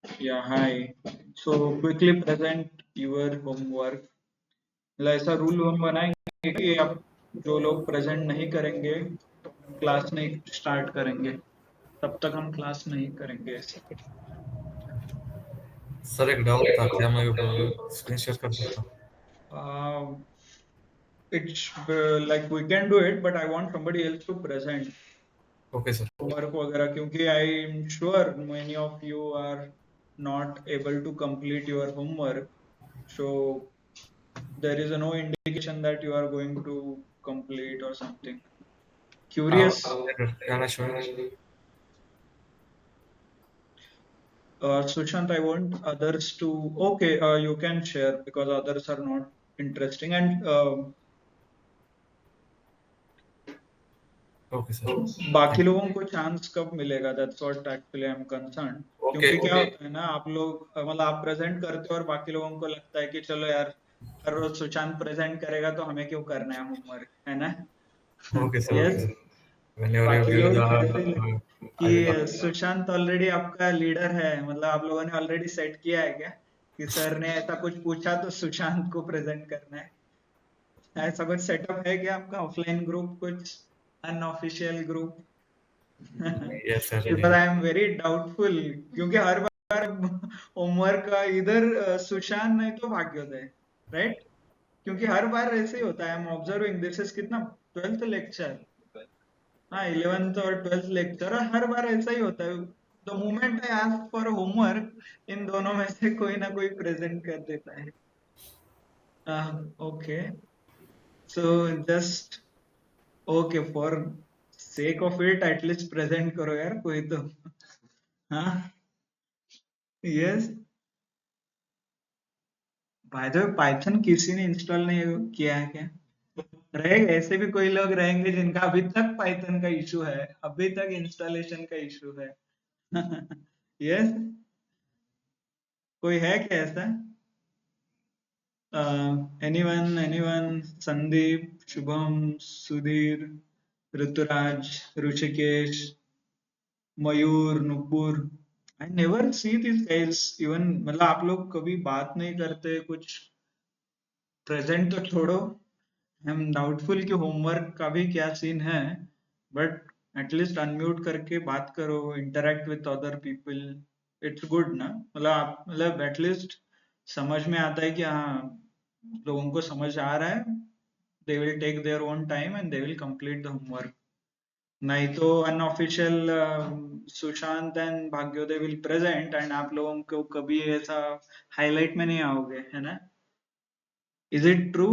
Yeah, hi. So quickly present your homework. मतलब ऐसा rule हम बनाएंगे कि अब जो लोग प्रेजेंट नहीं करेंगे क्लास नहीं स्टार्ट करेंगे, तब तक हम क्लास नहीं करेंगे ऐसे। सर एक डाउट था, क्या मैं स्क्रीन शेयर कर सकता हूँ? It's like we can do it, but I want somebody else to present okay sir. homework वगैरह, क्योंकि I am sure many of you are not able to complete your homework. So there is no indication that you are going to complete or something. Curious. Can I show it? Sushant, I want others to. Okay, you can share because others are not interesting. And okay sir, बाकी thank लोगों को chance कब मिलेगा? That's what actually I am concern. You. Okay. क्योंकि क्या होता है ना, आप लोग मतलब आप प्रेजेंट करते हो और बाकी लोगों को लगता है कि चलो यार, हर रोज सुशांत प्रेजेंट करेगा तो हमें क्यों करना है होमवर्क, है ना? Okay sir, okay yes. Sir. Whenever you बाकी give लोग the, ऐसे ही I will. कि सुशांत ऑलरेडी आपका लीडर है, मतलब आप लोगों ने ऑलरेडी सेट किया है क्या कि सर ने ऐसा कुछ पूछा तो सुशांत को प्रेजेंट करना है? ऐसा कुछ सेटअप है क्या आपका? ऑफलाइन ग्रुप, कुछ unofficial group? Yes sir, because I am very doubtful, क्योंकि हर बार होमवर्क का इधर सुशांत नहीं तो भाग्योदय, राइट? क्योंकि हर बार ऐसे ही होता है। आई एम ऑब्जर्विंग दिस इज कितना 12th लेक्चर। हाँ, 11th और 12th लेक्चर, और हर बार ऐसा ही होता है। The moment I ask for homework, इन दोनों में से कोई ना कोई प्रेजेंट कर देता है। Okay, so just okay, for sake of it at least present करो यार कोई तो। हाँ, yes. By the way, Python किसी ने इंस्टॉल नहीं किया है क्या? रहेगा, ऐसे भी कोई लोग रहेंगे जिनका अभी तक पाइथन का इशू है, अभी तक इंस्टॉलेशन का इशू है। यस। कोई है क्या ऐसा? Anyone? Sandeep, Shubham, Sudhir, Rituraj, Rishikesh, Mayur, Nupur. I never see this guys even. मतलब आप लोग कभी बात नहीं करते कुछ, प्रेजेंट तो छोड़ो। आई एम डाउटफुल कि होमवर्क का भी क्या सीन है, बट एटलीस्ट अनम्यूट करके बात करो, interact with other people. It's good ना, मतलब आप मतलब एटलीस्ट समझ में आता है कि हाँ, लोगों को समझ आ रहा है। They will take their own time and they will complete the homework. नहीं तो unofficial Sushant and Bhagyoday will present and आप लोगों को कभी ऐसा हाईलाइट में नहीं आओगे, है ना? Is it true?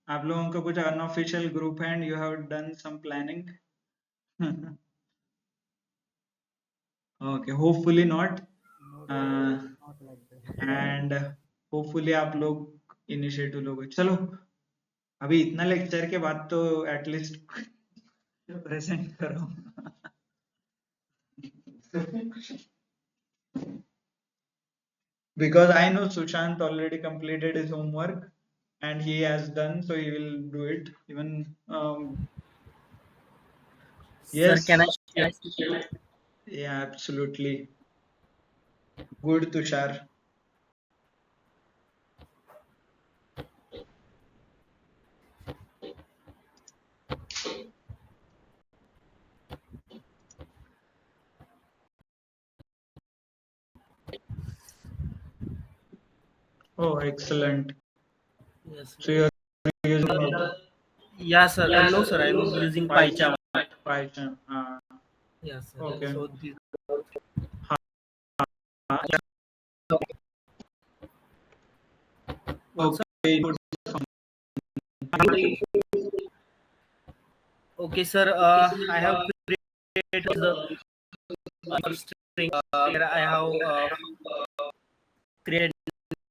आप लोगों का कुछ अनऑफिशियल ग्रुप है and you have done some planning? Okay, hopefully not. No, sir, not like that. And hopefully आप लोग इनिशिएटिव लोगे। चलो, अभी इतना लेक्चर के बाद तो एटलीस्ट प्रेजेंट करो। Because I know Sushant already completed his homework and he has done, so he will do it. Even Sir, can I yes, share? yeah, absolutely. Good, Tushar. Oh, excellent. Yes, So sir. you're using Yeah, sir. No, sir. I'm using PyCharm. Python. Yes, sir. Okay. So this, also, Okay. okay, sir. I have created the string. Here I have created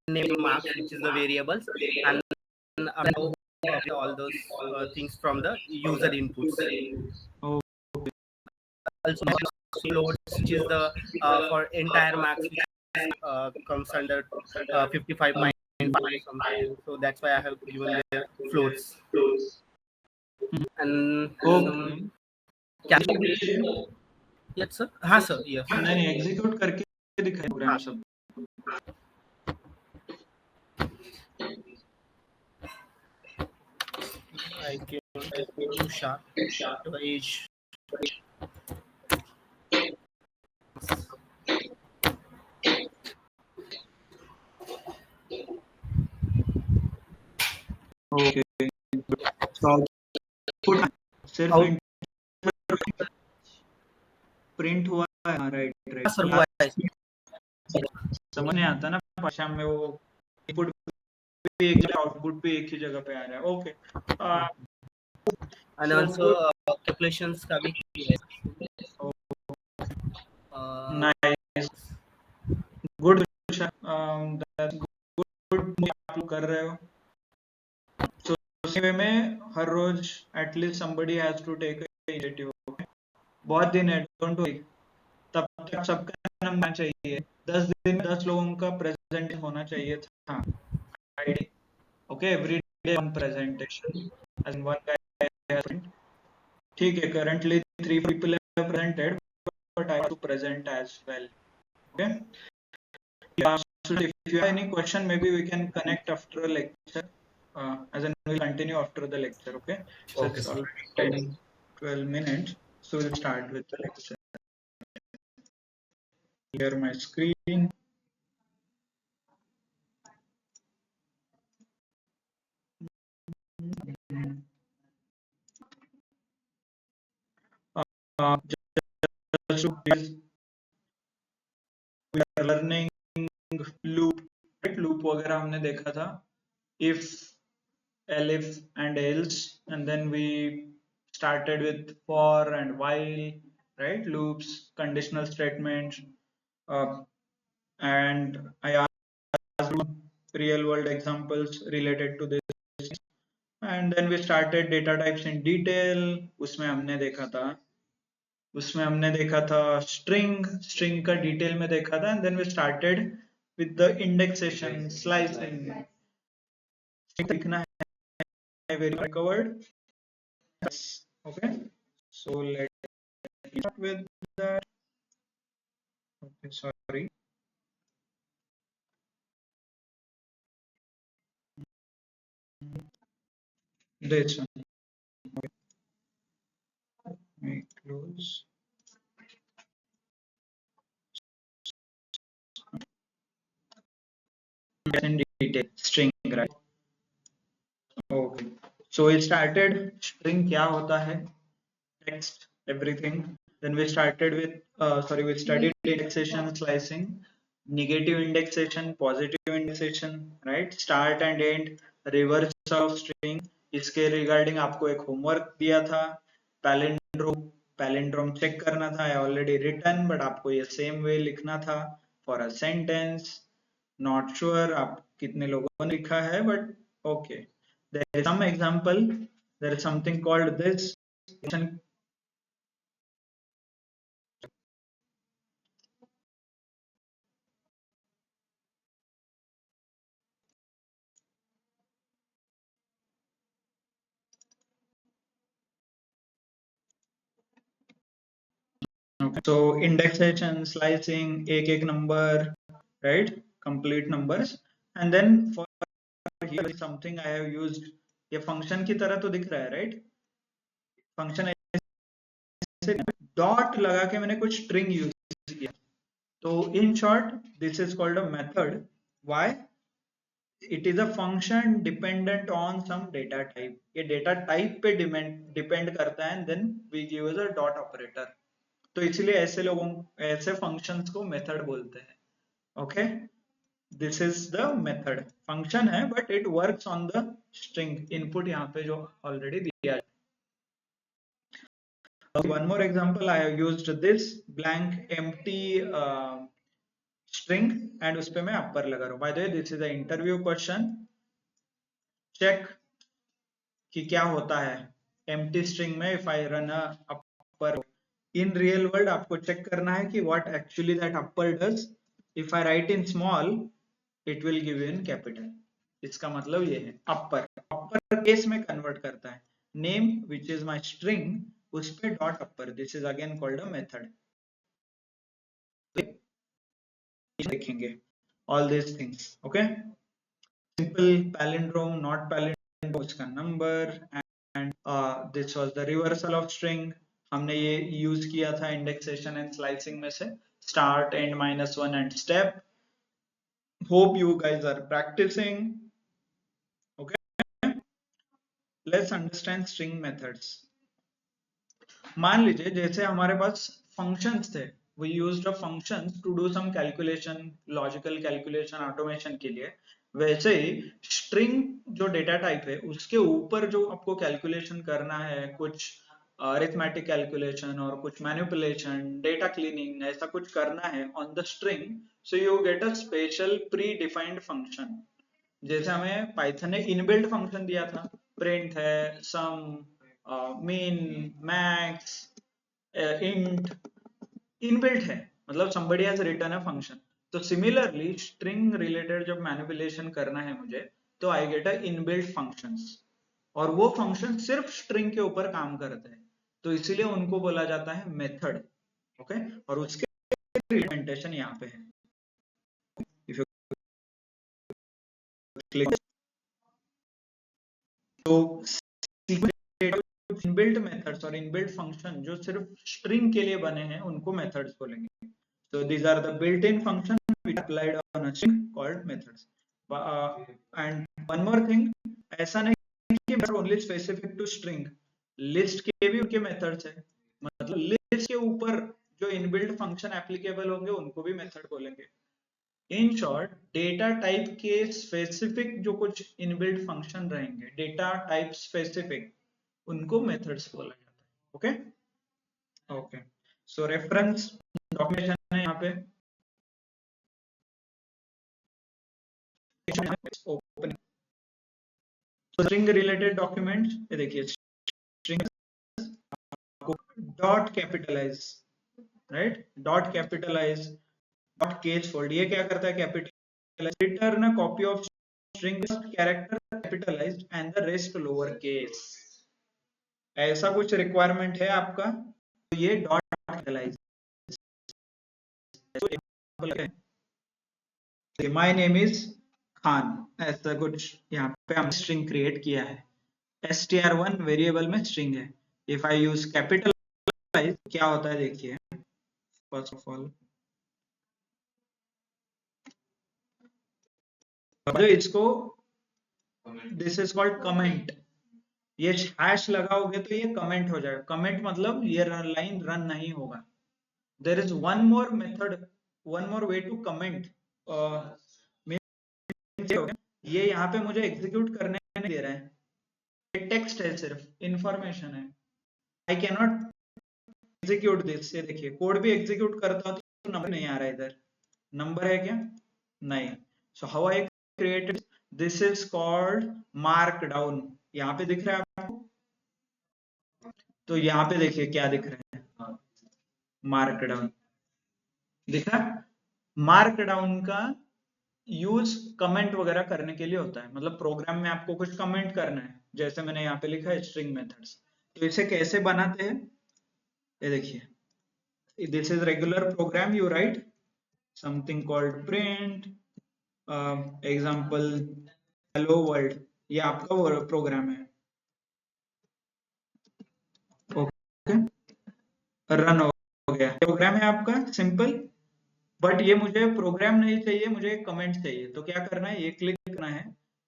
name marks, which is the variables, and now all those things from the user inputs. Oh, Also, loads, which is the for entire max, which comes under 55.5 something. So that's why I have given their floats and okay. some cache. Yes, sir. हाँ, sir. Yes. नहीं, execute करके दिखाई रहे हैं सब? I can Usha Dwaj. Okay, so output सिर्फ Out- print हुआ है, हाँ राइट सर राइट, हुआ है। समझ नहीं आता ना भाषा में, वो इनपुट भी एक जगह आउटपुट भी एक ही जगह पे आ रहा है. Okay, And so also good, calculations का भी किया है. nice, good, that's good, आप लोग कर रहे हो. So उसी वे में हर रोज at least somebody has to take a initiative. बहुत दिन है, डोंट वरी, तब तक सबका नंबर चाहिए. 10 दिन में 10 लोगों का प्रेजेंट होना चाहिए था. ID, okay, every day one presentation as one guy. ठीक है, currently 3 people have presented, but I have to present as well. Okay. Yeah, so if you have any question, maybe we can connect after a lecture. As in we'll continue after the lecture. Okay. So Okay, it's sir. already 12 minutes. So we'll start with the lecture. Clear my screen. Just to please, we are learning loop, right? Loop वगैरह हमने देखा था. If, elif and else, and then we started with for and while, right? Loops, conditional statements, and I asked real world examples related to this, and then we started data types in detail. उसमें हमने देखा था string का detail में देखा था, and then we started with the indexation, slicing. लिखना है, very covered. Yes. Okay, so let's start with that. Okay, sorry. This one. Okay. Let me close. In detail, string, right? Okay. So we started string क्या होता है, text, everything. Then we started with we studied indexation, slicing, negative indexation, positive indexation, right? Start and end, reverse of string. इसके regarding आपको एक homework दिया था, palindrome check करना था. I already written, but आपको ये सेम वे लिखना था for a sentence. Not sure आप कितने लोगों ने लिखा है, but okay. There is some example. There is something called this. Okay. So indexation, slicing, एक number, right? Complete numbers, and then for here something I have used. ये function की तरह तो दिख रहा है, right? Function ऐसे dot लगा के मैंने कुछ string use किया. तो in short, this is called a method. Why? It is a function dependent on some data type. ये data type पे depend करता है, and then we give as a dot operator. तो इसलिए ऐसे functions को method बोलते हैं. Okay, this is the method. Function है, but it works on the string input यहाँ पे जो already दिया है. One more example, I have used this blank empty string, and उस पे मैं upper लगा रहा हूँ. By the way, this is an interview question. Check कि क्या होता है empty string में if I run a upper. In real world आपको check करना है कि what actually that upper does. If I write in small, it will give you in capital. इसका मतलब ये है upper case में convert करता है. Name, which is my string, उस पे dot upper. This is again called a method. देखेंगे all these things. Okay, simple palindrome, not palindrome, उसका number, and this was the reversal of string. हमने ये use किया था इंडेक्सेशन एंड स्लाइसिंग में से, start, end, -1 and step. Hope you guys are practicing. Okay, let's understand string methods. मान लीजिए जैसे हमारे पास functions थे, we used a functions to do some calculation, logical calculation, automation के लिए. वैसे ही string जो डेटा टाइप है उसके ऊपर जो आपको कैलकुलेशन करना है, कुछ अरिथमेटिक कैलकुलेशन और कुछ मैनिपुलेशन, डेटा क्लीनिंग, ऐसा कुछ करना है on the string, so you get a special pre defined function. जैसे हमें पाइथन ने इनबिल्ट फंक्शन दिया था, प्रिंट है, सम, मीन, मैक्स, इंट, इनबिल्ट है, मतलब somebody has written a function. तो सिमिलरली स्ट्रिंग रिलेटेड जब मैनिपुलेशन करना है मुझे, तो I get a inbuilt functions, और वो फंक्शन सिर्फ स्ट्रिंग के ऊपर काम करते हैं, तो इसीलिए उनको बोला जाता है मेथड. ओके, और उसके इम्प्लीमेंटेशन यहाँ पे है. If you click, तो इनबिल्ट मेथड्स और इनबिल्ट फंक्शन जो सिर्फ स्ट्रिंग के लिए बने हैं उनको मेथड्स बोलेंगे. So these are the built-in functions which applied on a string called methods. And one more thing, ऐसा नहीं कि only specific to string, list के भी उनके methods है, मतलब list के ऊपर जो इनबिल्ट फंक्शन एप्लीकेबल होंगे उनको भी मेथड बोलेंगे. इन शॉर्ट, डेटा टाइप के स्पेसिफिक जो कुछ इनबिल्ट फंक्शन रहेंगे, डेटा टाइप स्पेसिफिक, उनको मेथड्स बोला जाता है. Okay okay, so reference documentation है यहाँ पे, ओपन. स्ट्रिंग रिलेटेड डॉक्यूमेंट, ये देखिए, string dot capitalize, right, dot capitalize, dot case fold, ये क्या करता है, capitalize, return a copy of string character capitalized and the rest lower case. ऐसा कुछ रिक्वायरमेंट है आपका, तो ये dot capitalize. My name is Khan, ऐसा कुछ यहाँ पे हम स्ट्रिंग क्रिएट किया है. str1 वेरिएबल में स्ट्रिंग है. इफ आई यूज कैपिटलाइज, क्या होता है देखिए. फर्स्ट ऑफ ऑल इसको, दिस इज कॉल्ड कमेंट. ये हैश लगाओगे तो ये कमेंट हो जाएगा. कमेंट मतलब ये लाइन रन नहीं होगा. There is one more method, one more way to comment. ये यहाँ पे मुझे एग्जीक्यूट करने नहीं दे रहा है, ये टेक्स्ट है, सिर्फ इंफॉर्मेशन है. I can not execute this. ये देखिए, कोड भी एग्जीक्यूट करता हूं तो नंबर नहीं आ रहा है. इधर नंबर है क्या, नहीं. So how I created, this is called markdown. यहाँ पे दिख रहा है आपको, तो यहाँ पे देखिए क्या दिख रहा है, मार्कडाउन दिख रहा है. मार्कडाउन का यूज कमेंट वगैरह करने के लिए होता है, मतलब प्रोग्राम में आपको कुछ कमेंट करना है, जैसे मैंने यहाँ पे लिखा है स्ट्रिंग मेथड्स. तो इसे कैसे बनाते हैं, ये देखिए, this is regular program. You write something called print example hello world, ये आपका प्रोग्राम है. ओके, रन हो गया, प्रोग्राम है आपका सिंपल. बट ये मुझे प्रोग्राम नहीं चाहिए, मुझे कमेंट चाहिए. तो क्या करना है, ये क्लिक करना है,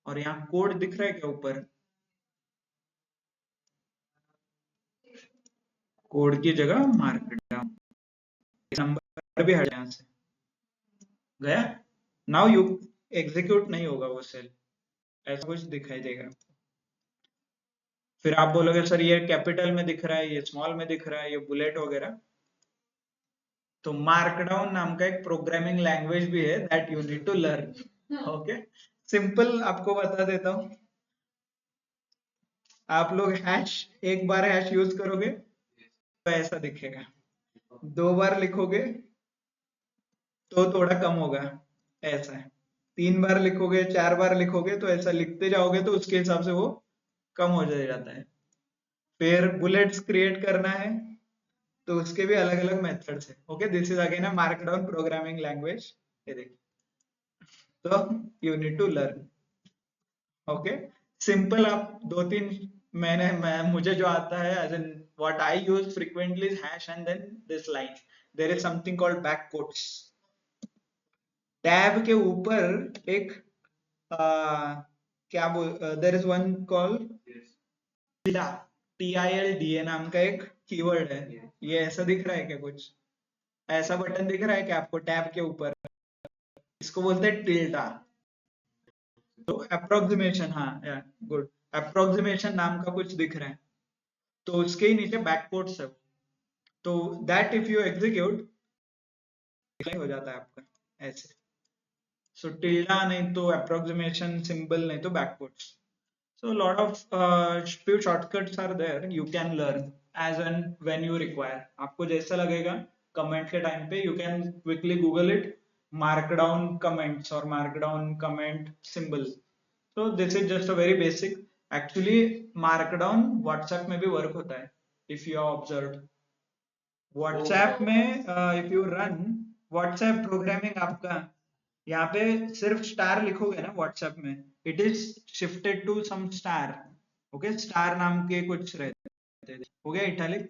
और यहाँ कोड दिख रहा है क्या ऊपर, कोड की जगह मार्कडाउन, नंबर भी हट यहाँ से गया. नाउ यू एग्जीक्यूट नहीं होगा वो सेल, ऐसा कुछ दिखाई देगा. फिर आप बोलोगे सर ये कैपिटल में दिख रहा है, ये स्मॉल में दिख रहा है, ये बुलेट वगैरह. तो मार्कडाउन नाम का एक प्रोग्रामिंग लैंग्वेज भी है, that you need to learn. Okay, simple आपको बता देता हूं. आप लोग हैश, एक बार हैश यूज करोगे तो ऐसा दिखेगा, 2 बार लिखोगे तो थोड़ा कम होगा, ऐसा है. 3 बार लिखोगे, 4 बार लिखोगे, तो ऐसा लिखते जाओगे तो उसके हिसाब से वो कम हो जाता है. फिर बुलेट्स क्रिएट करना है तो उसके भी अलग अलग मेथड्स है. Okay, this is again a markdown programming language. ये देखिए, तो you need to learn. Okay, simple. आप दो तीन मुझे जो आता है, as in what I use frequently is hash and then this line. There is something called back quotes. Tab के ऊपर एक क्या बोल, there is one call TILDA नाम का एक कीवर्ड है. ये ऐसा दिख रहा है क्या? कुछ ऐसा बटन दिख रहा है क्या आपको टैब के ऊपर? इसको बोलते हैं टिल्डा. तो अप्रोक्सीमेशन, हाँ, गुड. अप्रोक्सीमेशन नाम का कुछ दिख रहा है, तो उसके ही नीचे बैककोट्स है. तो दैट इफ यू एग्जीक्यूट हो जाता है आपका ऐसे. सो टिल्डा नहीं तो अप्रोक्सीमेशन सिंबल, नहीं तो बैककोट्स. So a lot of few shortcuts are there. You can learn as and when you require. आपको जैसा लगेगा comment के टाइम पे you can quickly Google it. Markdown comments or markdown comment symbol. So this is just a very basic. Actually markdown WhatsApp में भी work होता है if you have observed. WhatsApp में if you run WhatsApp programming, आपका यहाँ पे सिर्फ star लिखोगे ना व्हाट्सएप में, it is shifted to some star. Okay, star नाम के कुछ रहते हैं. हो गया italic.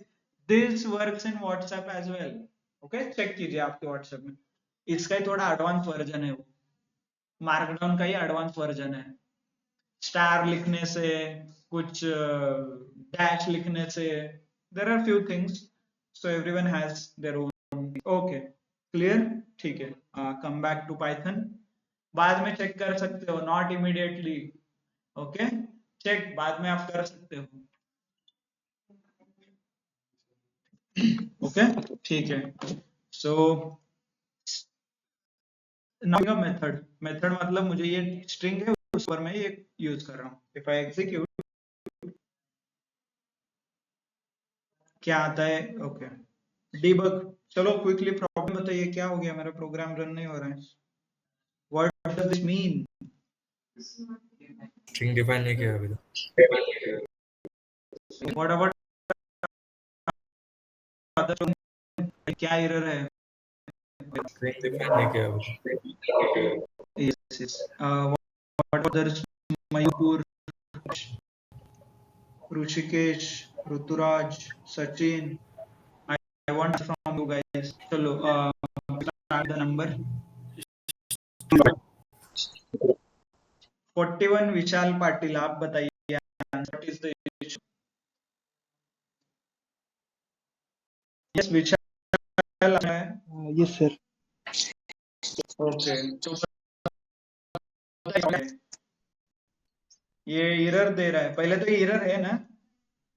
This works in WhatsApp as well. Okay, check कीजिए आपके व्हाट्सएप में. इसका ही थोड़ा एडवांस वर्जन है, वो मार्कडाउन का ही एडवांस वर्जन है. स्टार लिखने से, कुछ डैश लिखने से, there are few things. So everyone has their own. Okay, clear? ठीक है. Come back to Python. बाद में चेक कर सकते हो, नॉट इमीडिएटली. ओके, चेक बाद में आप कर सकते हो. ओके, ठीक है. So now method. मेथड मतलब मुझे ये स्ट्रिंग है, उस पर मैं ये यूज कर रहा हूँ. इफ आई एग्जीक्यूट, क्या आता है? Okay, debug. चलो क्विकली प्रॉब्लम बताइए, क्या हो गया? मेरा प्रोग्राम रन नहीं हो रहा है. What does this mean? String define नहीं किया अभी तक. What about other? क्या एरर है? स्ट्रिंग डिफाइन नहीं किया अभी तक. Yes, yes. What others? Mayur, Rushikesh, Ruturaj, Sachin. I want from you guys. Chalo, start the number. 41 विशाल पाटिल. आप बताइए what is the issue? Yes, विशाल है. Yes, sir. Okay, तो ये एरर दे रहा है. पहले तो एरर है ना,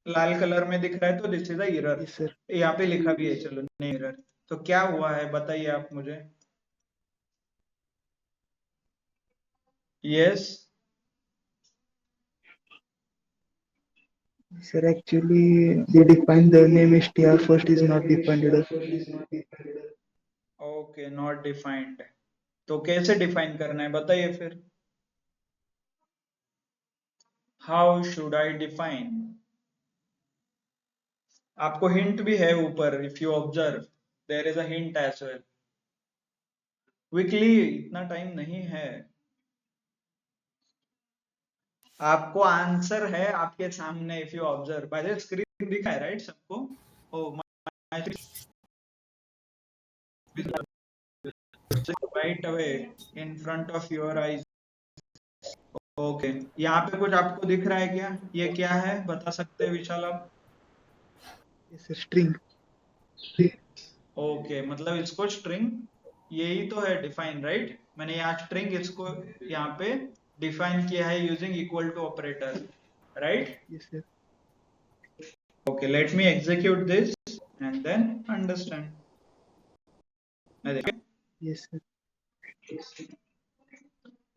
लाल कलर में दिख रहा है, तो this is the error. Yes, sir. यहाँ पे लिखा भी है. चलो, नहीं एरर. तो क्या हुआ है बताइए आप मुझे. Yes. Sir, actually, they defined the name str first is not defined. Okay, not defined. तो कैसे डिफाइन करना है बताइए फिर. How should I define? आपको हिंट भी है ऊपर. If you observe, there is a hint as well. Quickly, इतना टाइम नहीं है. आपको आंसर है आपके सामने. If you observe, by the screen दिखा है राइट सबको? Oh my right away in front of your eyes. Okay, यहाँ पे कुछ आपको दिख रहा है क्या? ये क्या है बता सकते हैं विशाल आप? Yes, sir. String. ओके, मतलब इसको स्ट्रिंग, यही तो है डिफाइन राइट. मैंने यहाँ स्ट्रिंग इसको यहाँ पे डिफाइन किया है using equal to operator right. Yes, sir. Okay, let me execute this and then understand. Yes, sir.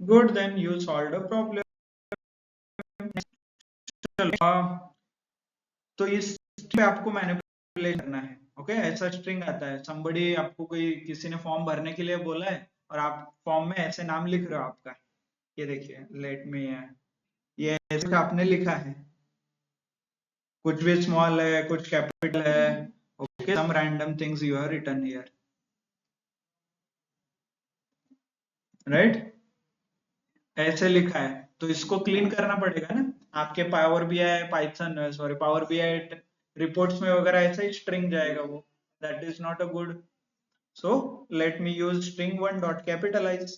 Good, then you solve the problem. तो इस पे आपको मैनिपुलेट करना है. ओके, ऐसा स्ट्रिंग आता है. somebody, आपको किसी ने फॉर्म भरने के लिए बोला है और आप फॉर्म में ऐसे नाम लिख रहे हो आपका. ये देखिए, लेट मी, ये ऐसे आपने लिखा है. कुछ भी स्मॉल है, कुछ कैपिटल है. Okay, some random things you have written here. Right, ऐसे लिखा है तो इसको क्लीन करना पड़ेगा ना। आपके Power BI Python sorry Power BI reports में वगैरह ऐसे ही स्ट्रिंग जाएगा वो, that is not a good. So let me use string one dot capitalize।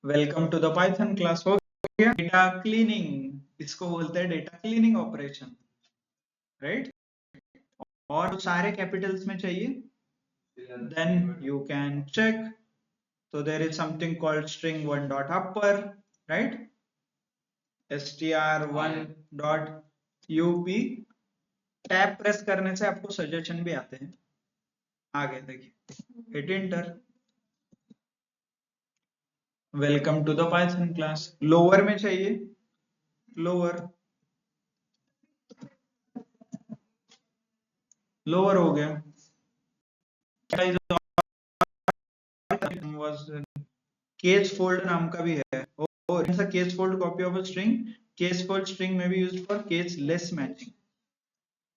Welcome to the Python class. हो गया डेटा क्लीनिंग, इसको बोलते हैं डेटा क्लीनिंग ऑपरेशन, राइट। और सारे कैपिटल्स में चाहिए, then you can check. So there is something called string one dot upper, right? str1 dot up। Tab press करने से आपको सजेशन भी आते हैं। आगे देखिए, hit enter. Welcome to the Python class. Lower में चाहिए, लोअर, लोअर हो गया। केस फोल्ड नाम का भी है, और case fold copy of a string, case fold string में भी use for caseless matching.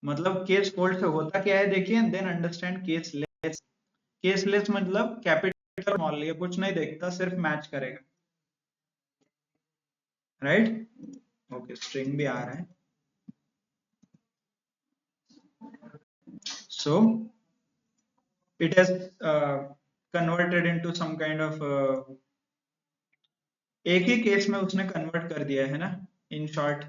मतलब केस फोल्ड से होता क्या है देखिए, then understand caseless. Caseless मतलब कैपिटल स्मॉल, ये कुछ नहीं देखता, सिर्फ मैच करेगा, राइट। ओके, स्ट्रिंग भी आ रहा है। So it has converted into some kind of, एक ही केस में उसने कन्वर्ट कर दिया है ना, in short.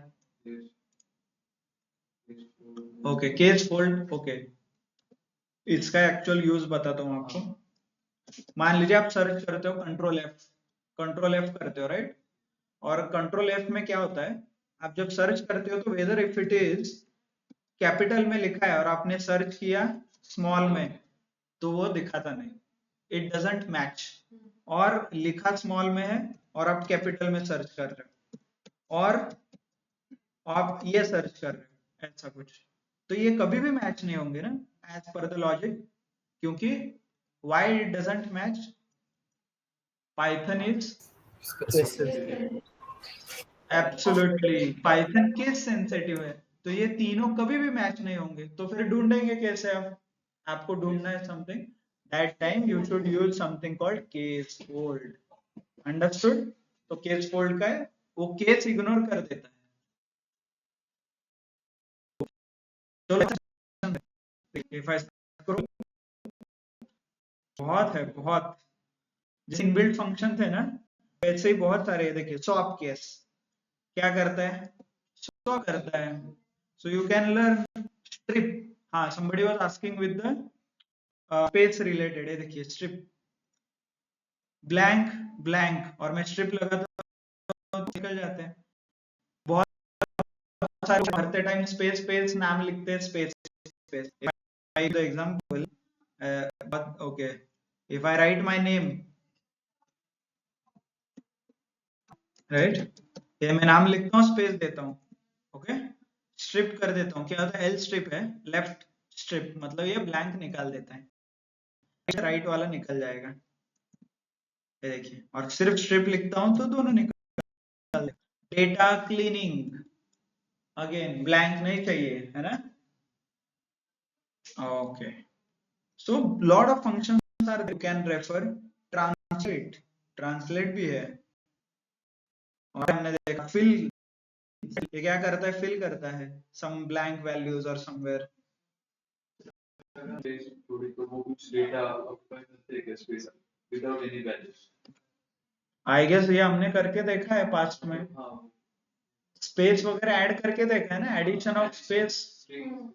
Okay, case fold, okay. इसका एक्चुअल यूज बताता हूँ आपको। मान लीजिए आप सर्च करते हो कंट्रोल एफ करते हो, राइट। और कंट्रोल एफ में क्या होता है, आप जब सर्च करते हो तो whether if it is capital में लिखा है और आपने सर्च किया स्मॉल में, तो वो दिखाता नहीं, इट डजंट मैच। और लिखा स्मॉल में है और आप कैपिटल में सर्च कर रहे हो, और आप ये सर्च कर रहे हो, ऐसा कुछ, तो ये कभी भी मैच नहीं होंगे ना, एज पर द लॉजिक। क्योंकि why it doesn't match, Python is absolutely, Python case sensitive है, तो ये तीनों कभी भी मैच नहीं होंगे। तो फिर ढूंढेंगे कैसे आप, आपको ढूंढना है something, that time you should use something called case fold. Understood. तो केस फोल्ड का है, वो केस इग्नोर कर देता है। तो इफ आई बहुत है, बहुत, जैसे इनबिल्ट फंक्शन थे ना, वैसे ही बहुत सारे। देखिए स्वैप केस क्या करता है, स्वैप करता है। So you can learn strip. हाँ, somebody was asking with the space related है। देखिए स्ट्रिप, ब्लैंक ब्लैंक, और मैं स्ट्रिप लगाता हूं तो निकल जाते हैं। बहुत सारे भरते टाइम स्पेस स्पेस नाम लिखते हैं, space space. The example, okay, if I right my name, right, ये मैं नाम लिखता हूँ, स्पेस देता हूँ, ओके, स्ट्रिप कर देता हूँ। क्या होता है, एल स्ट्रिप है, लेफ्ट स्ट्रिप, मतलब ये ब्लैंक निकाल देता है, राइट वाला निकल जाएगा। ये देखिए, और सिर्फ स्ट्रिप लिखता हूँ तो दोनों निकल। डेटा क्लीनिंग, अगेन ब्लैंक नहीं चाहिए, है ना। Okay, so lot of functions are, you can refer. Translate, translate भी है। और हमने देखा फिल, ये क्या करता है, फिल करता है सम ब्लैंक वैल्यूज और समवेयर। आई गेस ये हमने करके देखा है पास्ट में, स्पेस वगैरह ऐड करके देखा है ना, एडिशन ऑफ स्पेस,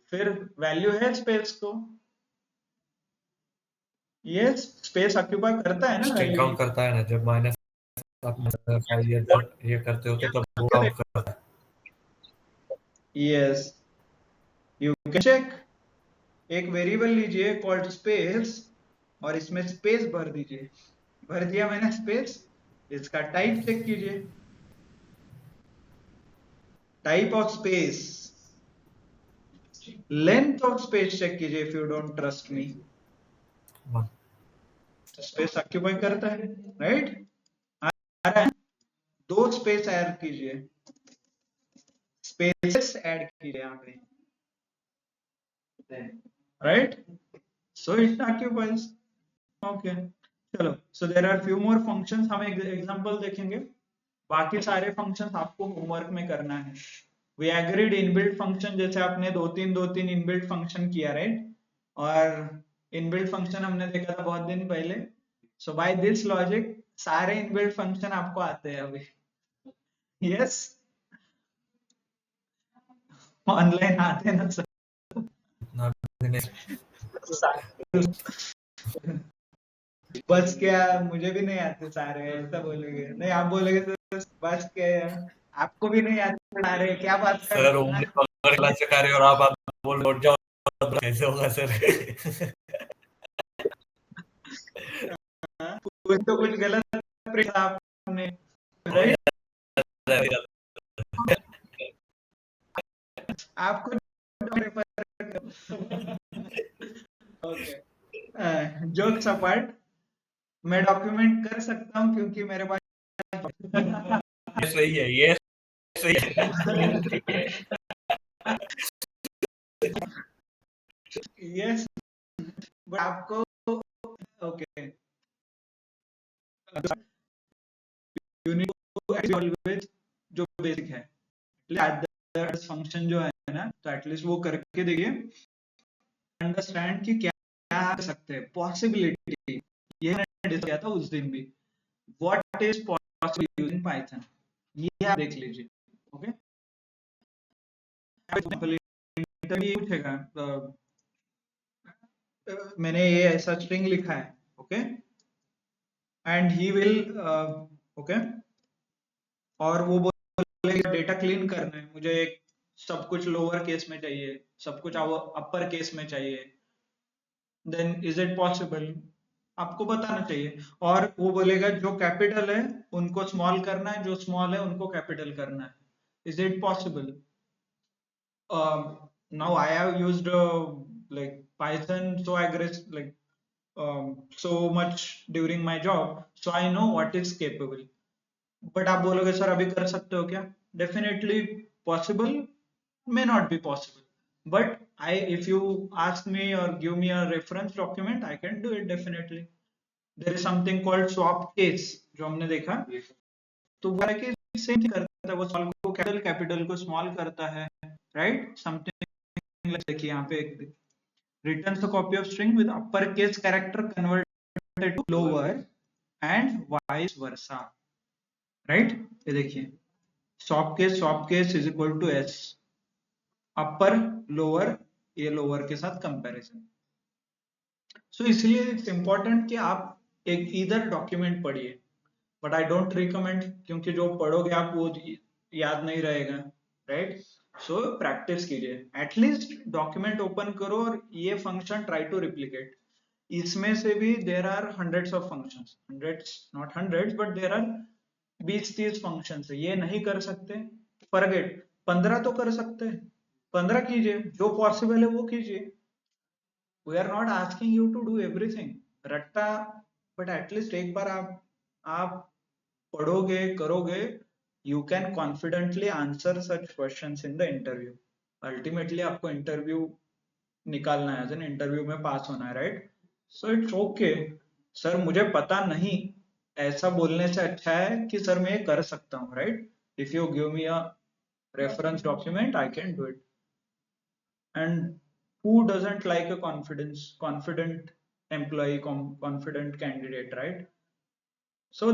फिर वैल्यू है स्पेस को, ये स्पेस ऑक्यूपाई करता है ना स्ट्रिंग वैल्यू। काउंट करता है ना, जब माइनस आप ये करते हो तो तब वो काउंट करता है। Yes, you can check. एक वेरिएबल लीजिए कॉल्ड स्पेस, और इसमें स्पेस भर दीजिए। भर दिया मैंने स्पेस, इसका टाइप चेक कीजिए, type of space, length of space check कीजिए if you don't trust me. Space occupy करता है, राइट। आ रहा है, दो स्पेस ऐड कीजिए, स्पेसेस ऐड कीजिए यहाँ पे, right. So it occupies, okay. चलो, so there are few more functions, हम एग्जांपल देखेंगे, बाकी सारे फंक्शंस आपको होमवर्क में करना है. We agreed इनबिल्ट फंक्शन, जैसे आपने दो तीन इनबिल्ट फंक्शन किया, राइट? और इनबिल्ट फंक्शन हमने देखा था बहुत दिन पहले. सो बाय दिस लॉजिक सारे इनबिल्ट फंक्शन आपको आते हैं अभी. यस, ऑनलाइन आते हैं ना सर? ना नहीं। बस क्या, मुझे भी नहीं आते सारे, ऐसा बोलेंगे? नहीं, आप बोलेंगे तो बस क्या यार, आपको भी नहीं आते सारे, क्या बात कर सर उंगली पकड़ क्लास से कार्य और आप बोल उठ जाओ, कैसे होगा सर? कुछ तो कुछ गलत प्रेस आपने, राइट? आपको ओके, जोक्स अपार्ट, मैं डॉक्यूमेंट कर सकता हूँ क्योंकि मेरे पास ये सही है, ये सही है. यस, बट आपको okay, you need to always जो बेसिक है, फंक्शन जो है ना, तो एटलीस्ट वो करके देखिए, अंडरस्टैंड कि क्या कर सकते हैं, पॉसिबिलिटी. ये मैंने डिस्कस किया था उस दिन भी, what is possible using Python, ये आप देख लीजिए. ओके, इंटरव्यू पूछेगा, मैंने ये ऐसा स्ट्रिंग लिखा है, okay, and he will okay, और वो बोलेगा डेटा क्लीन करना है, मुझे एक सब कुछ लोअर केस में चाहिए, सब कुछ अपर केस में चाहिए, देन इज इट पॉसिबल? आपको बताना चाहिए. और वो बोलेगा जो कैपिटल है उनको स्मॉल करना है, जो स्मॉल है उनको कैपिटल करना है. Is it possible? Now I have used like Python so aggressive, like so much during my job, so I know what is capable. But आप बोलोगे सर अभी कर सकते हो क्या? Definitely possible, may not be possible. But if you ask me or give me a reference document, I can do it definitely. There is something called swap case जो हमने देखा, तो वो है कि सेम थिंग करता है, वो स्मॉल को कैपिटल को स्मॉल करता है, राइट? समथिंग देखिए यहाँ पे, returns a copy of string with uppercase character converted to lower and vice versa, right? ये देखिए, swap case is equal to s, upper lower, ये lower के साथ comparison. So इसलिए it's important कि आप एक इधर डॉक्यूमेंट पढ़िए, बट आई डोंट रिकमेंड, क्योंकि जो पढ़ोगे आप वो याद नहीं रहेगा, राइट? सो प्रैक्टिस कीजिए, एटलीस्ट डॉक्यूमेंट ओपन करो और ये फंक्शन ट्राई टू रिप्लिकेट. इसमें से भी there are hundreds of functions, hundreds not hundreds, but there are 20-30 functions. ये नहीं कर सकते, फॉरगेट. 15 तो कर सकते हैं, 15 कीजिए, जो पॉसिबल है वो कीजिए. We are not asking you to do everything रट्टा, बट एटलीस्ट एक बार आप पढ़ोगे, करोगे, you can confidently answer such questions in the interview. Ultimately आपको इंटरव्यू निकालना है, एज एन इंटरव्यू में पास होना है, right? So it's okay, sir मुझे पता नहीं, ऐसा बोलने से अच्छा है कि सर मैं ये कर सकता हूँ, right? If you give me a reference document, I can do it. And who doesn't like a confident employee, confident candidate, right? So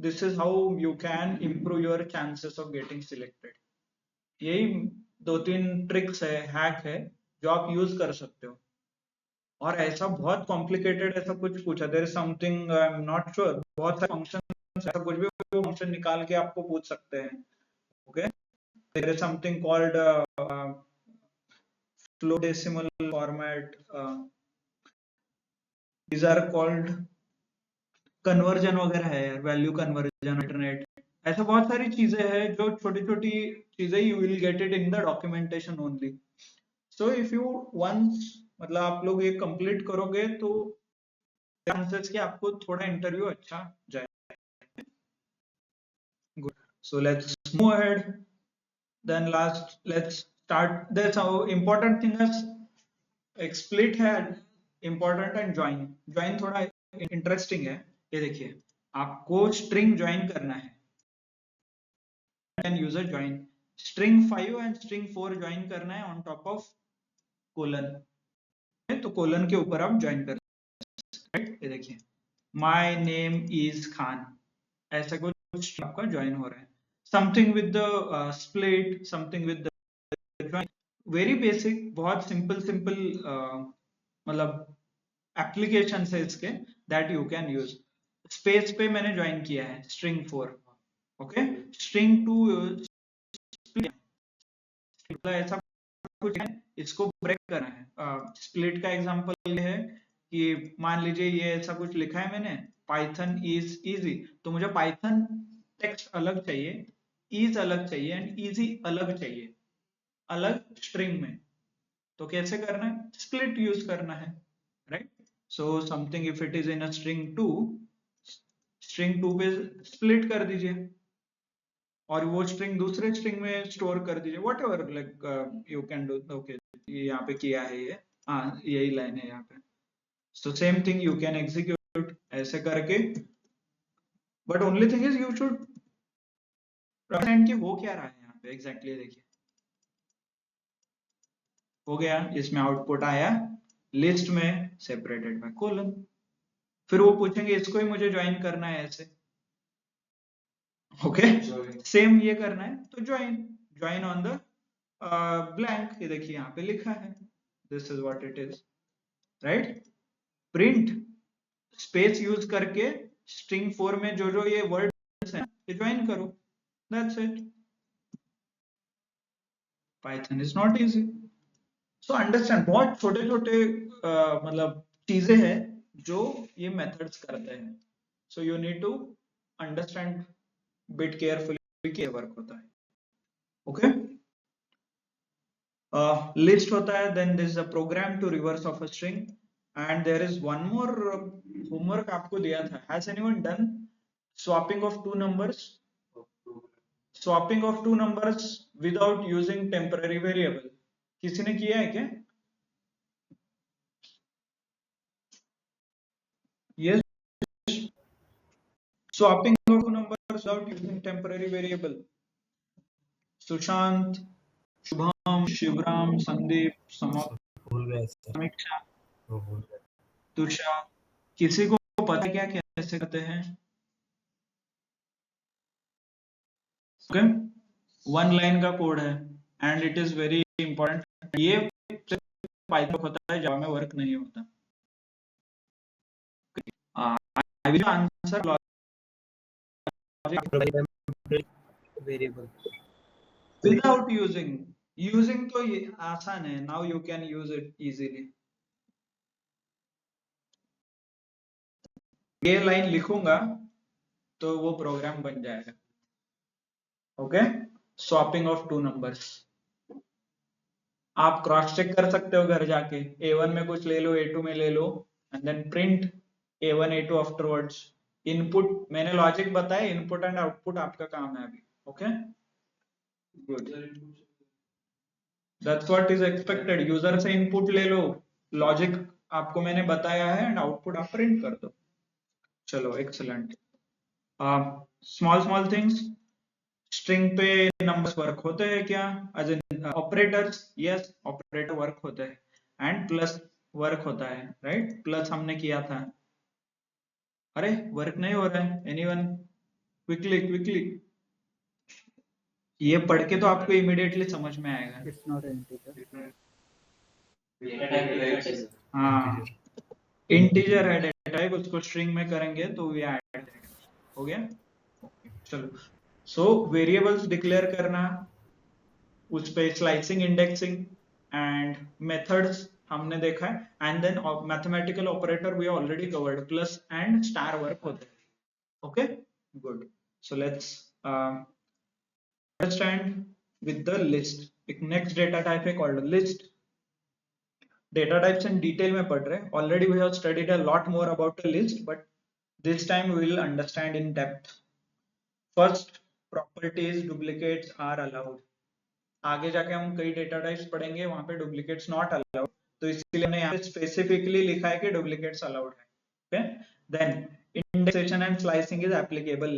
this is how you can improve your chances of getting selected. यही 2-3 tricks है, hack है, जो आप use कर सकते हो. और ऐसा बहुत कॉम्प्लिकेटेड ऐसा कुछ पूछा, there is something, I am not sure, बहुत सारे फंक्शन, ऐसा कुछ भी फंक्शन निकाल के आपको पूछ सकते हैं. Okay, there is something called float decimal format, these are called conversion वगैरह है, वैल्यू कन्वर्जन, अल्टरनेट, ऐसा बहुत सारी चीजें हैं जो छोटी छोटी चीजें you will get it in the documentation only. So if you once, मतलब आप लोग ये कंप्लीट करोगे तो चांसेस कि आपको थोड़ा इंटरव्यू अच्छा जाए. Good, so let's move ahead. Then last, let's start. That's how important thing is एक स्प्लिट है. इंपॉर्टेंट एंड ज्वाइन थोड़ा इंटरेस्टिंग है। ये देखिए, आपको स्ट्रिंग ज्वाइन करना है, can use a join. String 5 and string 4 join करना है ऑन टॉप ऑफ कोलन, तो कोलन के ऊपर आप ज्वाइन कर, राइट। ये देखिए, माय नेम इज खान, ऐसा कुछ आपका ज्वाइन हो रहा है। Something with the split, something with the join, very basic, बहुत सिंपल मतलब एप्लीकेशन है इसके, that you can use. Space पे मैंने ज्वाइन किया है स्ट्रिंग 4, ओके। स्ट्रिंग 2 ऐसा कुछ है, इसको ब्रेक करना है। स्प्लिट का एग्जांपल ये है कि मान लीजिए ये ऐसा कुछ लिखा है मैंने, पाइथन इज इजी, तो मुझे पाइथन टेक्स्ट अलग चाहिए, इज अलग चाहिए एंड इजी अलग चाहिए, अलग स्ट्रिंग में। तो कैसे करना है? स्प्लिट यूज करना है, right. So something if it is in a string 2 पे स्प्लिट कर दीजिए और वो स्ट्रिंग दूसरे स्ट्रिंग में स्टोर कर दीजिए, what ever like you can do. Okay, यहाँ पे किया है ये, हाँ यही लाइन है यहाँ पे। So same thing you can execute ऐसे करके, but only thing is you should understand कि हो क्या रहा है यहाँ पे एग्जैक्टली। देखिए हो गया, इसमें आउटपुट आया लिस्ट में सेपरेटेड बाय कोलन। फिर वो पूछेंगे इसको ही मुझे ज्वाइन करना है ऐसे, ओके। सेम ये करना है तो ज्वाइन ऑन द ब्लैंक, ये देखिए यहाँ पे लिखा है, this is what it is, right. Print space use करके स्ट्रिंग 4 में जो ये वर्ड्स हैं ये ज्वाइन करो, that's it. Python is not easy. So understand, बहुत छोटे छोटे मतलब चीजें हैं जो ये मेथड्स करते हैं। So you need to understand bit carefully कि वर्क होता है, ओके। लिस्ट होता है, then this is a program to reverse of a string, and there is one more homework आपको दिया था। Has anyone done swapping of two numbers? Swapping of two numbers without using temporary variable, किसी ने किया है क्या? Yes. Swapping of two numbers without using temporary variable. Sushant, Shubham, Shivram, Sandeep, भूल गए सर, समीक्षा, वो भूल गए। तुषार, किसी को पता क्या कैसे करते हैं? ओके, वन लाइन का कोड है and it is very important. ये पाइथन होता है, जावा में वर्क नहीं होता। I will answer Variable. without using तो ये आसान है, now you can use it easily। ये लाइन लिखूंगा तो वो प्रोग्राम बन जाएगा, okay. Swapping of two numbers, आप क्रॉस चेक कर सकते हो घर जाके, A1 में कुछ ले लो, A2 में ले लो, and then print A1 A2 afterwards. Input मैंने लॉजिक बताया, इनपुट एंड आउटपुट आपका काम है अभी, okay. Good, that's what is expected. User से इनपुट ले लो, लॉजिक आपको मैंने बताया है, एंड आउटपुट आप प्रिंट कर दो। चलो एक्सीलेंट। स्मॉल थिंग्स, स्ट्रिंग पे नंबर्स वर्क होते हैं क्या? As in operators, yes operator work होते हैं, एंड प्लस वर्क होता है, राइट। प्लस हमने किया था, अरे वर्क नहीं हो रहा है, एनीवन? क्विकली ये पढ़ के तो आपको इमीडिएटली समझ में आएगा। It's not an integer. हाँ, इंटीजर है डेटा टाइप, उसको स्ट्रिंग में करेंगे तो ये ऐड हो गया। चलो, सो वेरिएबल्स डिक्लेयर करना, उस पे स्लाइसिंग, इंडेक्सिंग एंड मेथड्स हमने देखा है, and then mathematical operator we already covered, plus and star work होते हैं, okay. Good, so let's understand with the list। एक नेक्स्ट डेटा टाइप है called list. Data types in detail में पढ़ रहे हैं, already we have studied a lot more about a list, but this time we will understand in depth. First, properties duplicates are allowed. आगे जाके हम कई data types पढ़ेंगे, वहां पे डुप्लीकेट्स नॉट अलाउड, तो इसलिए हमने यहाँ पे स्पेसिफिकली लिखा है कि डुप्लीकेट्स अलाउड है. Okay, then indexation and slicing is applicable.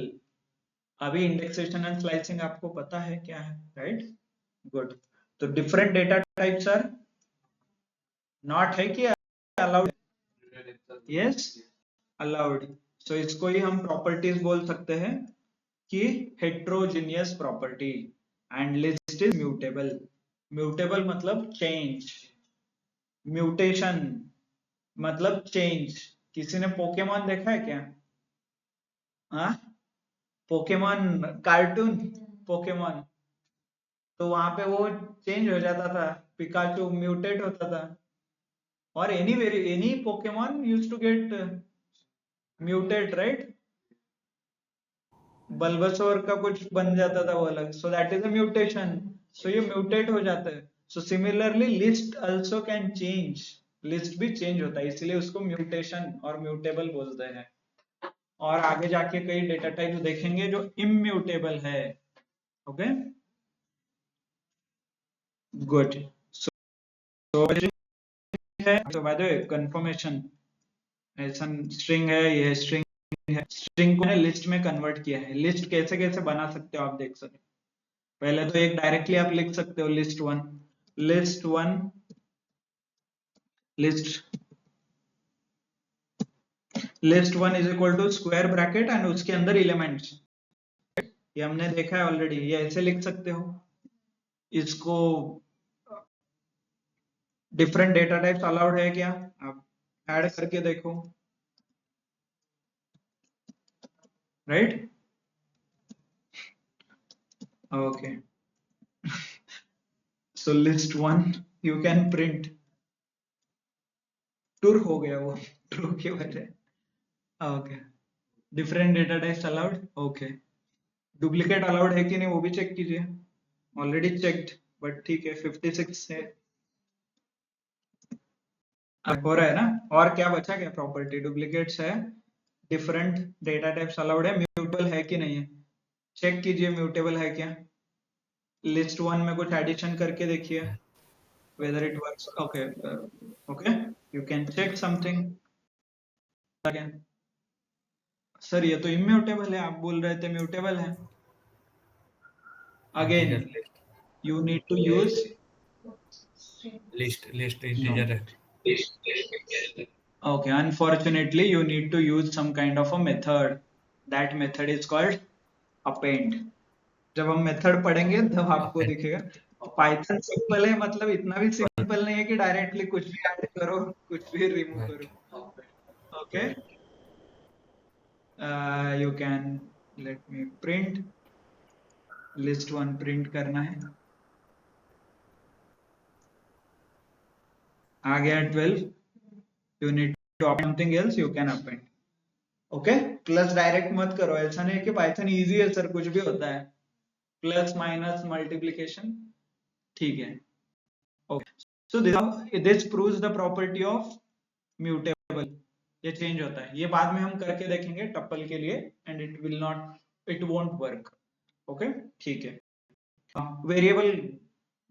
अभी इंडेक्सेशन एंड स्लाइसिंग आपको पता है क्या है, राइट? गुड. तो different data types are not है कि अलाउड? Yes, allowed. सो इसको ही हम प्रॉपर्टीज बोल सकते हैं कि heterogeneous property. And list is mutable. Mutable मतलब चेंज, म्यूटेशन मतलब चेंज. किसी ने पोकेमॉन देखा है क्या? हाँ, पोकेमॉन कार्टून पोकेमॉन, तो वहां पे वो चेंज हो जाता था, पिकाचू म्यूटेट होता था. और any Pokemon used to get mutate, right? Bulbasaur का कुछ बन जाता था वो अलग. So that is a mutation. So ये म्यूटेट हो जाता है. So similarly list also can change. List भी चेंज होता है, इसलिए उसको म्यूटेशन और म्यूटेबल बोलते हैं. और आगे जाके कई डेटा टाइप देखेंगे जो इम्यूटेबल है. Okay, good. So by the way confirmation, ऐसा स्ट्रिंग है, ये स्ट्रिंग है. स्ट्रिंग को लिस्ट में कन्वर्ट किया है. लिस्ट कैसे कैसे बना सकते हो आप देख सकते हो. पहले तो एक डायरेक्टली आप लिख सकते हो list one is equal to square bracket and उसके अंदर एलिमेंट्स. ये हमने देखा है ऑलरेडी. ये ऐसे लिख सकते हो. इसको डिफरेंट डेटा टाइप्स अलाउड है क्या, आप ऐड करके देखो, right? Okay, so list one you can print. Tour हो गया वो ट्रू की वजह. Okay, different data types allowed. Okay, duplicate allowed है कि नहीं वो भी चेक कीजिए. ऑलरेडी चेक्ड, बट ठीक है 56 है. अब हो रहा है ना. और क्या बचा, क्या प्रॉपर्टी? डुप्लीकेट्स है, डिफरेंट डेटा टाइप्स अलाउड है, म्यूटेबल है कि नहीं है. चेक कीजिए म्यूटेबल है क्या. लिस्ट वन में कुछ एडिशन करके देखिए whether it works. Okay, okay, you can check something again. Sir ये तो इम्यूटेबल है, आप बोल रहे थे म्यूटेबल है. Again you need to use list integer है. Okay, unfortunately you need to use some kind of a method. That method is called append. जब हम मेथड पढ़ेंगे तब आपको दिखेगा. पाइथन सिंपल है, मतलब इतना भी सिंपल नहीं है कि डायरेक्टली कुछ भी ऐड करो कुछ भी रिमूव करो. Okay, you can let me print list one. Print करना है. आ गया 12. you need to append something else, you can append. Okay, plus direct मत करो. ऐसा नहीं है कि पाइथन इजी है सर, कुछ भी होता है. प्लस माइनस मल्टीप्लिकेशन ठीक है. Okay, so this proves the property of mutable. ये चेंज होता है, ये बाद में हम करके देखेंगे टपल के लिए, and it won't work. Okay, ठीक है. वेरिएबल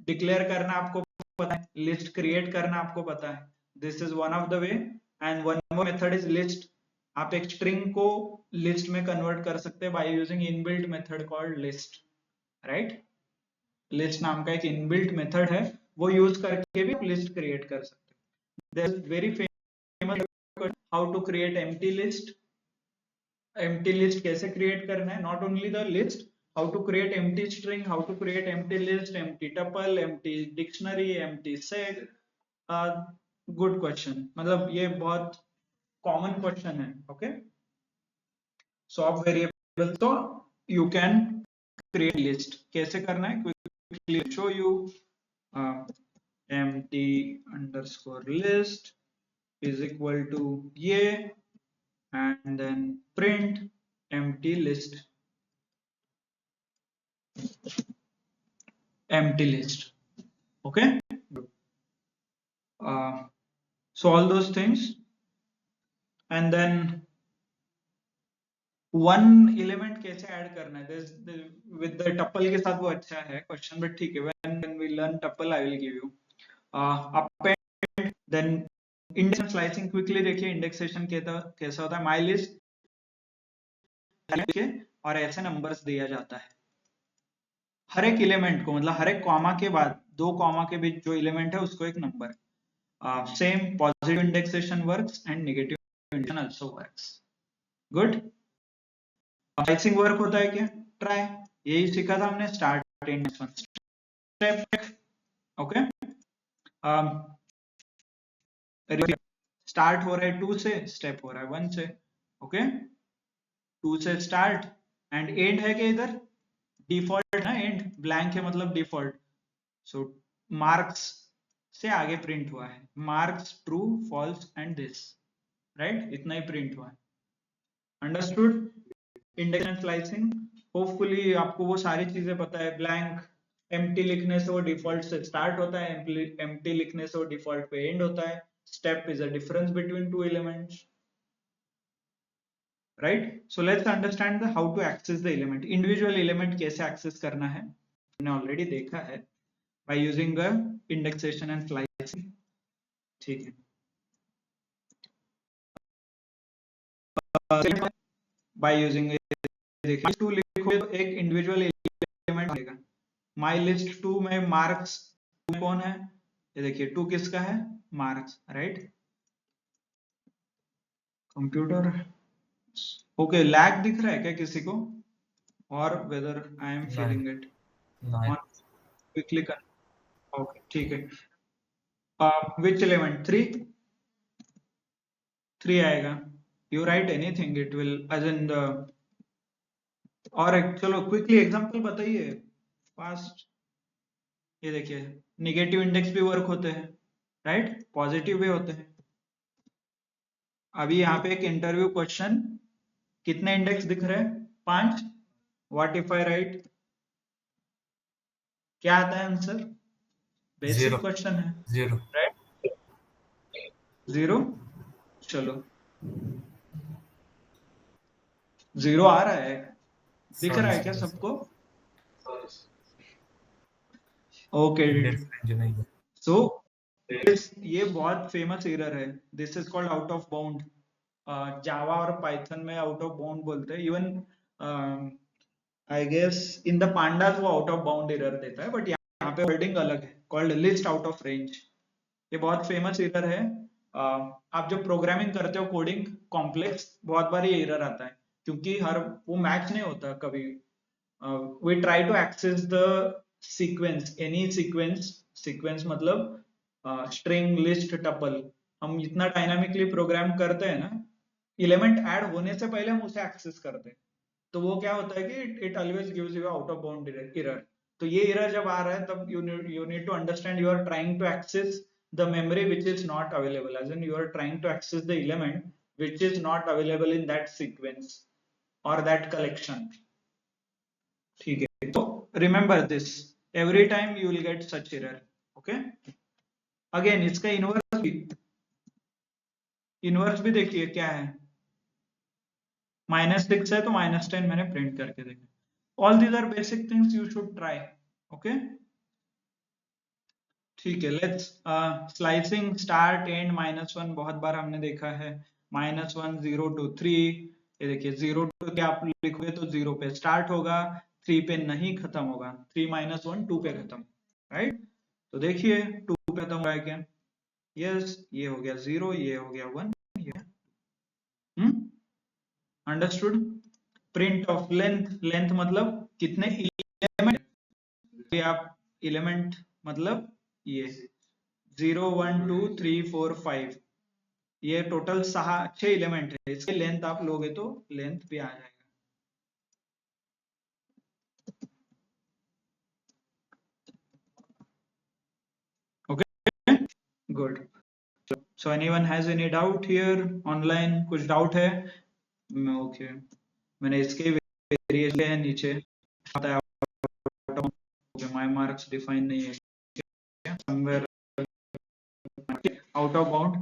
डिक्लेयर करना आपको पता है, लिस्ट क्रिएट करना आपको पता है. This is one of the way. And one more method is list. आप एक स्ट्रिंग को लिस्ट में कन्वर्ट कर सकते हैं by using inbuilt method called list, right? List नाम का एक इनबिल्ट मेथड है, वो यूज करके भी लिस्ट क्रिएट कर सकते हैं. There is very famous how to create empty list. Empty list कैसे क्रिएट करना है, not only the list, how to create empty string, how to create empty list, empty tuple, empty dictionary, empty set. Good question. मतलब ये बहुत common question है. Okay, सो आप variable तो you can create list. कैसे करना है quickly show you. empty underscore list is equal to ये and then print empty list. empty list. Okay, so all those things, and then one element कैसे add करना है with the tuple के साथ, वो अच्छा है क्वेश्चन, बट ठीक है. when we learn tuple I will give you. append then index slicing quickly देखिए इंडेक्सेशन कैसा होता है, माई लिस्ट और ऐसे नंबर्स दिया जाता है हर एक एलिमेंट को, मतलब हर एक कॉमा के बाद 2 कॉमा के बीच जो एलिमेंट है उसको एक number. Same positive indexation works and negative indexation also works. Good. Slicing work होता है क्या, ट्राई, यही सीखा था हमने start and step. Okay, start हो रहा है 2 से, स्टेप हो रहा है 1 से। ओके, 2 से स्टार्ट एंड एंड है क्या इधर, डिफॉल्ट ना, एंड ब्लैंक है मतलब डिफॉल्ट। सो मार्क्स से आगे प्रिंट हुआ है, marks true false and this, right, इतना ही प्रिंट हुआ है। Understood index and slicing. Hopefully आपको वो सारी चीजें पता है। ब्लैंक एम्प्टी लिखने से वो डिफॉल्ट से स्टार्ट होता है, एम्प्टी लिखने से वो डिफॉल्ट पे एंड होता है। Step is a difference between two elements, right. So let's understand the how to access the element. Individual element कैसे एक्सेस करना है हमने ऑलरेडी देखा है, by using indexation and slicing. ठीक है, बाय यूजिंग टू लिखो तो एक इंडिविजुअल एलिमेंट आएगा। माई लिस्ट 2 में मार्क्स कौन है, ये देखिए 2 किसका है, marks, right. Computer okay, lag दिख रहा है क्या किसी को, और whether I am feeling it नहीं, क्विकली कर। ओके ठीक है, विच एलिमेंट 3 आएगा, you write anything it will as in the, और चलो क्विकली एग्जांपल बताइए फास्ट। ये देखिए नेगेटिव इंडेक्स भी वर्क होते हैं, राइट, पॉजिटिव भी होते हैं। अभी यहाँ पे एक इंटरव्यू क्वेश्चन, कितने इंडेक्स दिख रहे हैं, 5। व्हाट इफ आई राइट, क्या आता है आंसर, बेसिक 0 क्वेश्चन है, 0 राइट, 0। चलो 0 आ रहा है, दिख रहा है क्या सबको, ओके। इंडेक्स रेंज नहीं है। सो ये बहुत फेमस एरर है, this is called out of bound. Java और पाइथन में आउट ऑफ बाउंड बोलते हैं, even I guess in the pandas वो आउट ऑफ बाउंड एरर देता है, बट यहाँ पे वर्डिंग अलग है, called list out of range. ये बहुत फेमस एरर है। आप जब प्रोग्रामिंग करते हो कोडिंग कॉम्प्लेक्स, बहुत बार ये एरर आता है क्योंकि हर वो मैच नहीं होता कभी। We try to access the sequence, any sequence मतलब स्ट्रिंग, लिस्ट, टपल, हम इतना डायनामिकली प्रोग्राम करते हैं ना, एलिमेंट ऐड होने से पहले हम उसे एक्सेस करते हैं, तो वो क्या होता है कि it always gives you out of bound error. तो ये एरर जब आ रहा है तब you need to understand you are trying to access the memory which is not available, as in you are trying to access the element which is not available in that sequence or that collection. ठीक है, तो remember this, every time you will get such error. Okay, again इसका inverse भी देखिए क्या है, -6 है तो -10 मैंने प्रिंट करके देखा। All these are basic things you should try. Okay ठीक है, लेट्स स्लाइसिंग स्टार्ट एंड -1 बहुत बार हमने देखा है, -1 0 to 3। ये देखिए 0 to क्या आप लिखोगे तो 0 पे स्टार्ट होगा, 3 पे नहीं खत्म होगा, 3 - 1 2 पे खत्म, राइट। तो देखिए 2 पे खत्म हुआ है क्या, यस, ये हो गया 0, ये हो गया 1, ये अंडरस्टूड। प्रिंट ऑफ लेंथ मतलब कितने एलिमेंट, ये आप एलिमेंट मतलब ये 0 1 2 3 4 5, ये टोटल 6 एलिमेंट है, इसके लेंथ आप लोगे तो लेंथ भी आ जाएगा। Okay good. So anyone has any doubt here online, कुछ डाउट है, ओके मैंने इसके वेरिएशन है नीचे बताया, माय मार्क्स डिफाइन नहीं है somewhere out of bound.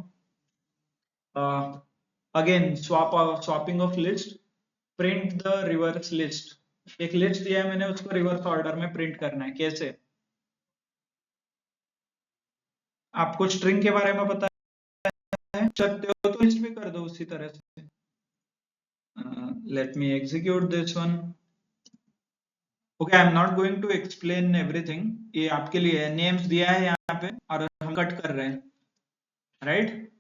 Again swapping of list, print the reverse list। एक लिस्ट दिया है मैंने, उसको रिवर्स ऑर्डर में प्रिंट करना है, कैसे, आपको स्ट्रिंग के बारे में पता सकते हो तो लिस्ट भी कर दो उसी तरह से। Let me execute this one. Okay, I am not going to explain everything, ये आपके लिए है। नेम्स दिया है यहाँ पे और हम कट कर रहे हैं, राइट?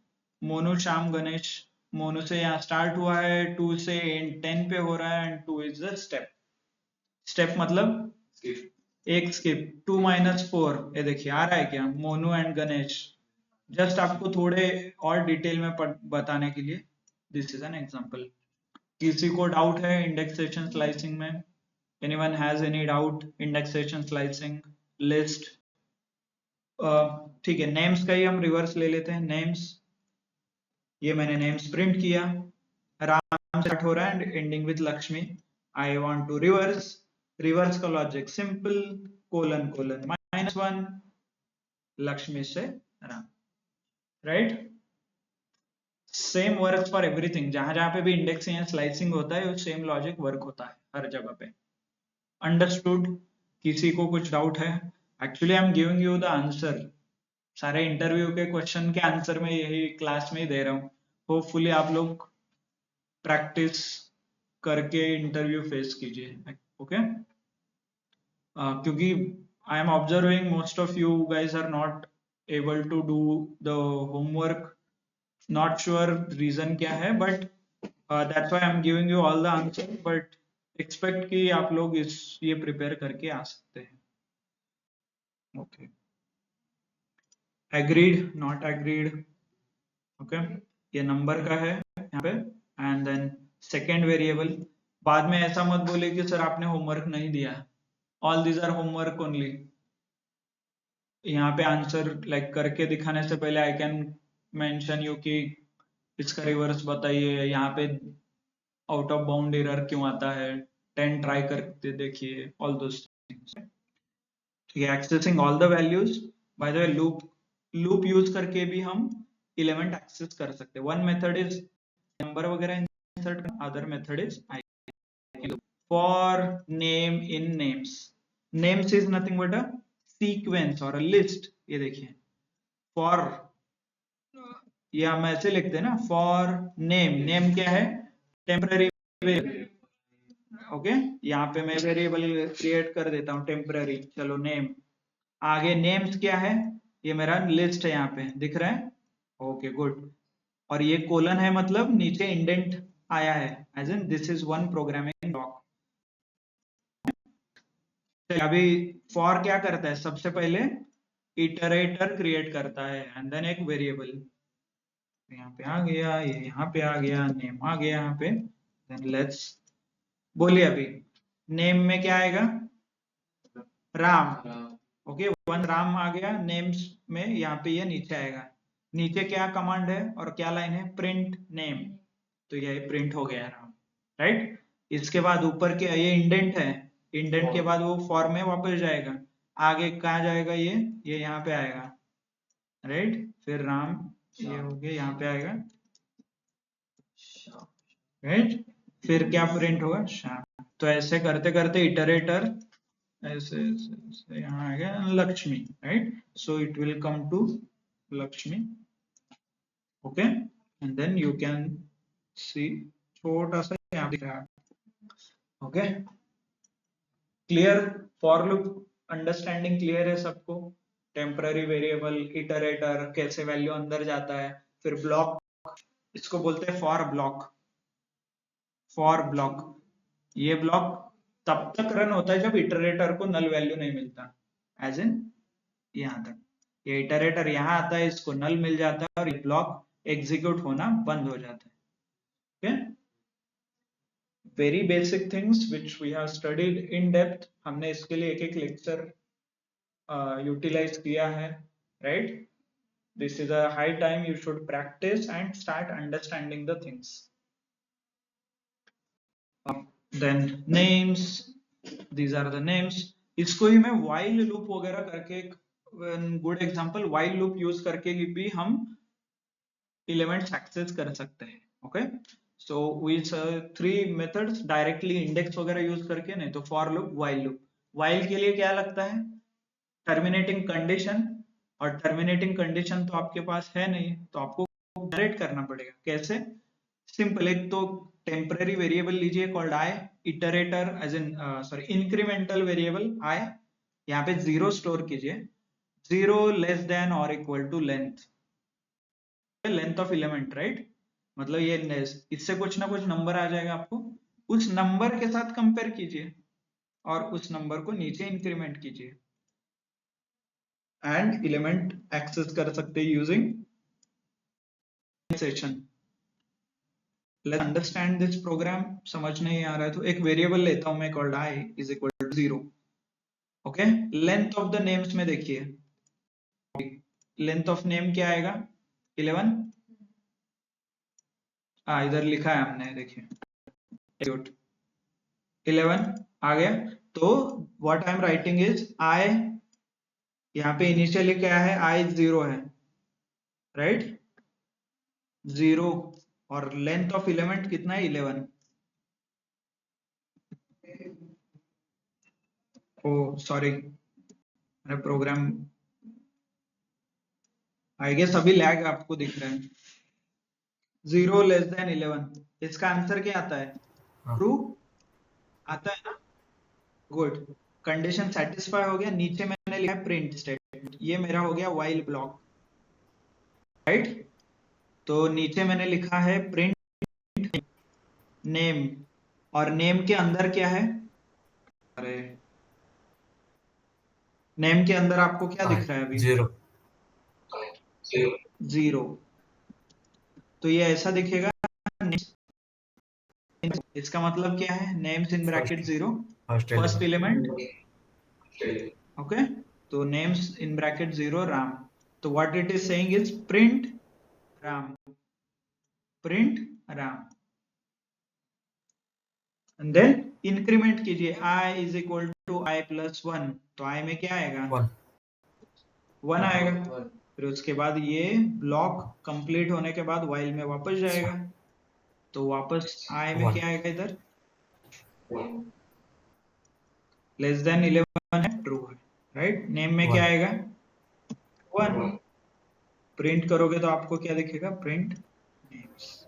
मोनू, श्याम, गणेश। मोनू से यहाँ स्टार्ट हुआ है, 2 से 10 पे हो रहा है, and 2 is the step. Step मतलब एक स्किप। 2 - 4, ये देखिए आ रहा है क्या? मोनू एंड गणेश। जस्ट आपको थोड़े और डिटेल में बताने के लिए, दिस इज एन एग्जांपल। किसी को डाउट है इंडेक्सेशन स्लाइसिंग में? Anyone has any doubt? Indexation slicing, list. ठीक है, नेम्स का ही हम रिवर्स ले लेते हैं। नेम्स, ये मैंने नेम्स प्रिंट किया। राम स्टार्ट हो रहा है and ending with Lakshmi. I want to reverse. Reverse का logic simple, colon colon -1, Lakshmi से Ram, right? Same work for everything. जहां जहां पे भी इंडेक्सिंग या स्लाइसिंग होता है, सेम लॉजिक वर्क होता है हर जगह पे। अंडरस्टूड? किसी को कुछ डाउट है? Actually I am giving you the answer. सारे इंटरव्यू के क्वेश्चन के आंसर में यही क्लास में ही दे रहा हूँ। होपफुली आप लोग प्रैक्टिस करके इंटरव्यू फेस कीजिए, ओके? क्योंकि I am observing most of you guys are not able to do the homework. Not sure reason क्या है, but that's why I am giving you all the answer. But expect कि आप लोग ये prepare करके आ सकते हैं, okay? Agreed, not agreed? Okay, ये नंबर का है यहाँ पे। And then second variable. बाद में ऐसा मत बोले कि सर आपने होमवर्क नहीं दिया। All these are homework only. यहाँ पे आंसर लाइक करके दिखाने से पहले आई कैन मेंशन यू कि इसका रिवर्स बताइए, यहाँ पे आउट ऑफ बाउंड एरर क्यों आता है, 10 ट्राई करके देखिए, ऑल दोस थिंग्स। ठीक है, accessing all the values. By the way, loop use करके भी हम एलिमेंट एक्सेस कर सकते हैं। वन मेथड इज नंबर वगैरह इंसर्ट करना, other method is for name in names. Names is nothing but a sequence और अ लिस्ट। ये देखिए, फॉर, ये हम ऐसे लिखते हैं ना, फॉर नेम। नेम क्या है? Temporary variable, okay? यहाँ पे मैं वेरिएबल क्रिएट कर देता हूँ टेम्पररी। चलो नेम। आगे नेम्स क्या है? ये मेरा लिस्ट है, यहाँ पे दिख रहा है, ओके गुड। और ये कोलन है, मतलब नीचे इंडेंट आया है, as in this is one programming block. अभी फॉर क्या करता है? सबसे पहले इटरेटर क्रिएट करता है एंड देन एक वेरिएबल। यहाँ पे आ गया, ये यहाँ पे आ गया, नेम आ गया यहाँ पे। देन लेट्स बोलिए, अभी नेम में क्या आएगा? राम, ओके? वन राम आ गया नेम्स में। यहाँ पे ये नीचे आएगा। नीचे क्या कमांड है और क्या लाइन है? Print name. तो ये प्रिंट हो गया राम, राइट? इसके बाद ऊपर के ये इंडेंट है, इंडेंट के बाद वो फॉर में वापस जाएगा। आगे कहाँ जाएगा? ये यहाँ पे आएगा, राइट? फिर राम, ये हो गया, यहाँ पे आएगा, राइट? फिर क्या प्रिंट होगा? श्याम। तो ऐसे करते करते इटरेटर ऐसे ऐसे यहाँ आ गया Lakshmi, right? So it will come to Lakshmi, okay? And then you can see छोटा सा यहाँ दिख रहा है, okay? Clear? For loop understanding clear है सबको? टेम्पररी वेरिएबल, इटरेटर, कैसे वैल्यू अंदर जाता है, फिर ब्लॉक, इसको बोलते हैं फॉर ब्लॉक। फॉर ब्लॉक, ये ब्लॉक तब तक रन होता है जब इटरेटर को नल वैल्यू नहीं मिलता, एज इन यहाँ तक। ये इटरेटर यहाँ आता है, इसको नल मिल जाता है और ये ब्लॉक एग्जीक्यूट होना बंद हो जाता है, okay? Very basic things which we have studied in depth. हमने इसके लिए एक एक लेक्चर यूटिलाइज किया है, right? This is a high time you should practice and start understanding the things. Then names, these are the names. इसको ही मैं while loop वगैरह करके, good example, while loop use करके भी हम एलिमेंट्स एक्सेस कर सकते हैं, okay? So we 3 methods, directly index वगैरह यूज करके, नहीं तो for loop, while loop. while के लिए क्या लगता है? टर्मिनेटिंग कंडीशन, और टर्मिनेटिंग कंडीशन तो आपके पास है नहीं, तो आपको जनरेट करना पड़ेगा। कैसे? सिंपल, एक तो टेम्पररी वेरिएबल लीजिए called I, iterator as in sorry incremental variable I, यहाँ पे 0 स्टोर कीजिए, 0 लेस देन और equal to length of element, right? मतलब ये इससे कुछ ना कुछ नंबर आ जाएगा, आपको उस नंबर के साथ कंपेयर कीजिए और उस नंबर को नीचे इंक्रीमेंट कीजिए एंड एलिमेंट एक्सेस कर सकते हैं using session. Let's understand this program. समझ नहीं आ रहा है तो एक वेरिएबल लेता हूं मैं called I is equal to 0। Okay, length of the names में देखिए, लेंथ ऑफ नेम क्या आएगा? 11। इधर लिखा है हमने, देखिए 11 आ गया। तो what I am writing is I, यहाँ पे इनिशियली क्या है? आई 0 है, राइट? 0 और लेंथ ऑफ एलिमेंट कितना है? 11। ओ सॉरी, मेरा प्रोग्राम आई गेस अभी लैग आपको दिख रहा है। 0 लेस देन 11, इसका आंसर क्या आता है? हाँ। ट्रू आता है ना? गुड, कंडीशन सेटिस्फाई हो गया। नीचे मैंने लिखा है प्रिंट स्टेटमेंट, ये मेरा हो गया व्हाइल ब्लॉक, राइट? तो नीचे मैंने लिखा है प्रिंट नेम, और नेम के अंदर क्या है? अरे नेम के अंदर आपको क्या दिख रहा है अभी? 0। 0। तो ये ऐसा दिखेगा, इसका मतलब क्या है? Names in bracket 0, first element. Okay, तो नेम्स इन ब्रैकेट 0 राम। तो what it is saying is print Ram, print Ram, and then increment कीजिए, i is equal to i plus 1, तो i में क्या आएगा? 1 आएगा। फिर उसके बाद ये ब्लॉक कंप्लीट होने के बाद while में वापस जाएगा, तो वापस i में क्या आएगा? इधर लेस देन 11 है, ट्रू है, राइट? नेम में क्या आएगा? 1। प्रिंट करोगे तो आपको क्या दिखेगा? Print names.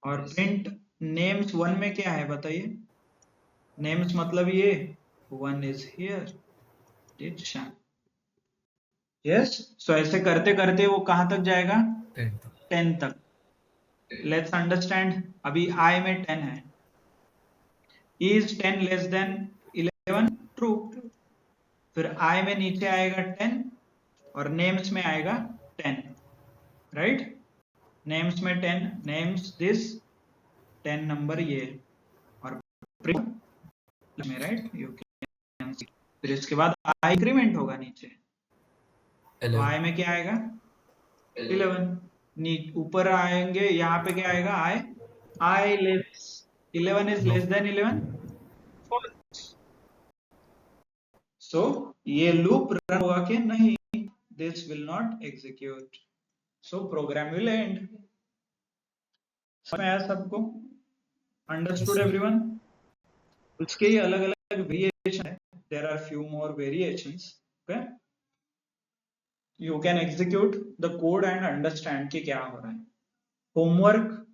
और प्रिंट नेम्स 1 में क्या है बताइए? नेम्स मतलब ये 1 इज हियर, यस। सो ऐसे करते करते वो कहां तक जाएगा? 10 तक। लेट्स अंडरस्टैंड, अभी i में 10 है, इज 10 लेस देन 11? ट्रू। फिर i में नीचे आएगा 10 और नेम्स में आएगा 10, राइट? नेम्स में 10, नेम्स दिस 10 नंबर ये, और प्रिंट में, राइट? यू कैन सी। फिर इसके बाद i इंक्रीमेंट होगा नीचे, तो i में क्या आएगा? 11। ऊपर आएंगे, यहाँ पे क्या आएगा? i less 11 is less than 11, so ये लूप रन होगा कि नहीं? This will not execute, so program will end. समझ आया सबको? Understood everyone? उसके ही अलग अलग वेरिएशन है, there are few more variations. Okay, you can execute the code and understand कि क्या हो रहा है। होमवर्क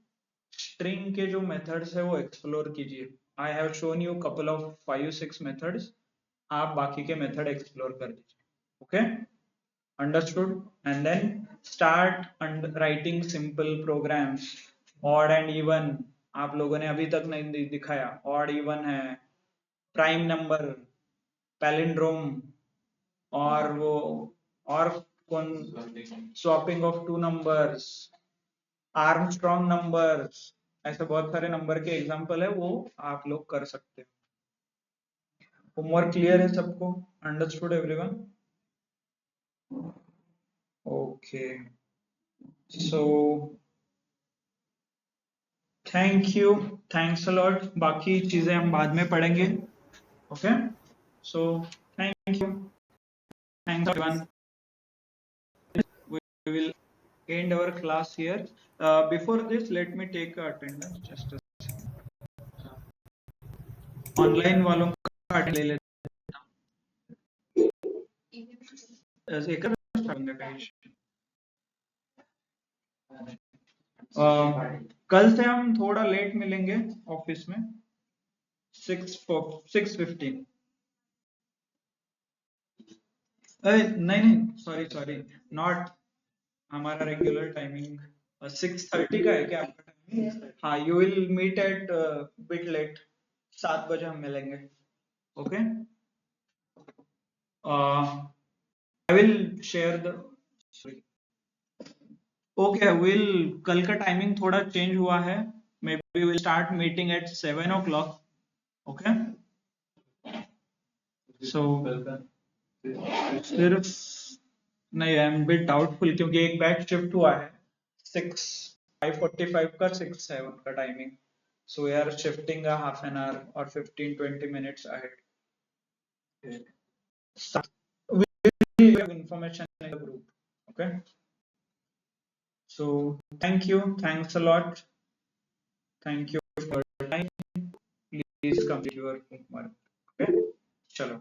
स्ट्रिंग के जो मेथड्स है वो एक्सप्लोर कीजिए। I have shown you couple of 5-6 methods, आप बाकी के मेथड एक्सप्लोर कर लीजिए। Okay, understood? And then start writing simple programs, odd and even. आप लोगों ने अभी तक नहीं दिखाया, ऑड इवन है, प्राइम नंबर, पैलिंड्रोम, और वो और कौन, swapping of two numbers, Armstrong numbers, ऐसे बहुत सारे नंबर के एग्जांपल है, वो आप लोग कर सकते हो। होमवर्क क्लियर है सबको? Understood everyone? Okay, so thank you, thanks a lot. बाकी चीजें हम बाद में पढ़ेंगे। Okay, so thank you, thanks everyone. We will end our class here. Before this, let me take attendance. Just a online वालों का ले लेते हैं। कल से हम थोड़ा लेट मिलेंगे ऑफिस में 6:15 नहीं सॉरी नॉट हमारा रेगुलर टाइमिंग 6:30 का है क्या आपका टाइमिंग? हाँ you will meet at bit late 7 बजे हम मिलेंगे okay I will share the okay will कल का टाइमिंग थोड़ा चेंज हुआ है maybe will start meeting at 7 o'clock okay so सिर्फ नहीं आई एम बिट डाउटफुल क्योंकि एक बैच शिफ्ट हुआ है 5:45 का 6:07 का timing so we are shifting a half an hour or 15-20 minutes ahead we will have information in the group okay so thanks a lot thank you for your time please complete your homework okay chalo